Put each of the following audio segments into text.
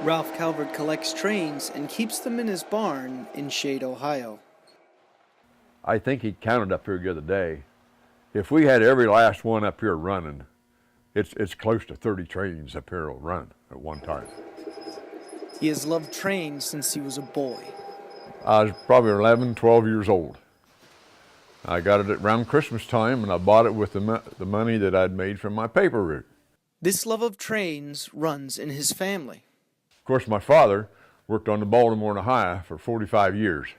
Ralph Calvert collects trains and keeps them in his barn in Shade, Ohio. I think he counted up here the other day. If we had every last one up here running, it's close to 30 trains up here will run at one time. He has loved trains since he was a boy. I was probably 11, 12 years old. I got it around Christmas time, and I bought it with the money that I'd made from my paper route. This love of trains runs in his family. Of course, my father worked on the Baltimore and Ohio for 45 years,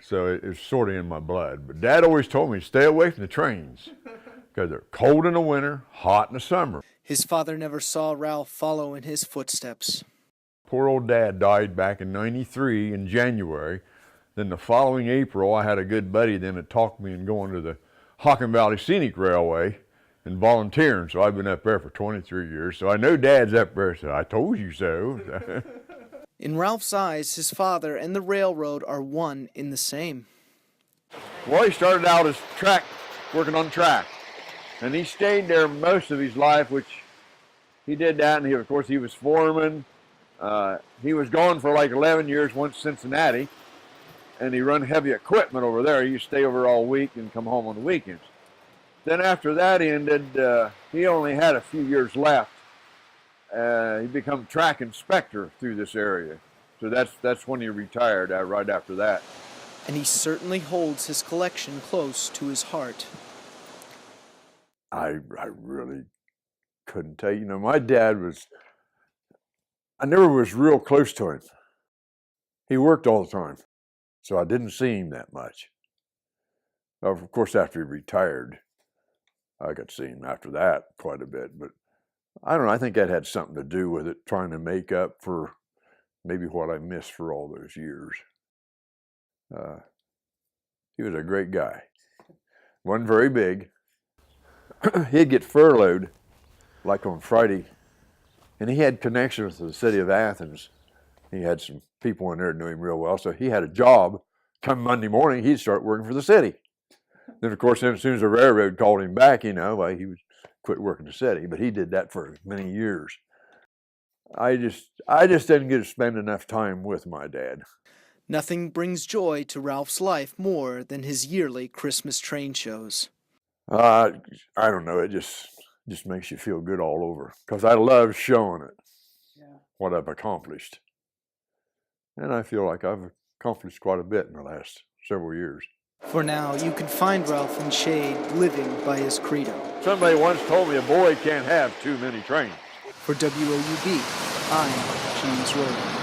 so it's sort of in my blood. But Dad always told me, stay away from the trains, because they're cold in the winter, hot in the summer. His father never saw Ralph follow in his footsteps. Poor old Dad died back in '93 in January. Then the following April, I had a good buddy then that talked me into going to the Hockin Valley Scenic Railway and volunteering. So I've been up there for 23 years. So I know Dad's up there, so I told you so. In Ralph's eyes, his father and the railroad are one in the same. Well, he started out as working on track. And he stayed there most of his life, which he did that. And of course, he was foreman. He was gone for like 11 years, went to Cincinnati. And he run heavy equipment over there. He used to stay over all week and come home on the weekends. Then after that ended, he only had a few years left. He became track inspector through this area. So that's when he retired right after that. And he certainly holds his collection close to his heart. I really couldn't tell you. You know, my dad I never was real close to him. He worked all the time. So I didn't see him that much. Of course, after he retired, I got to see him after that quite a bit. But I don't know, I think that had something to do with it, trying to make up for maybe what I missed for all those years. He was a great guy. Wasn't very big. He'd get furloughed, like on Friday, and he had connections with the city of Athens. He had some people in there that knew him real well, so he had a job. Come Monday morning, he'd start working for the city. Then, of course, as soon as the railroad called him back, he would quit working the city. But he did that for many years. I just didn't get to spend enough time with my dad. Nothing brings joy to Ralph's life more than his yearly Christmas train shows. I don't know. It just makes you feel good all over, because I love showing it, what I've accomplished. And I feel like I've accomplished quite a bit in the last several years. For now, you can find Ralph in Shade living by his credo. Somebody once told me a boy can't have too many trains. For WOUB, I'm James Rowland.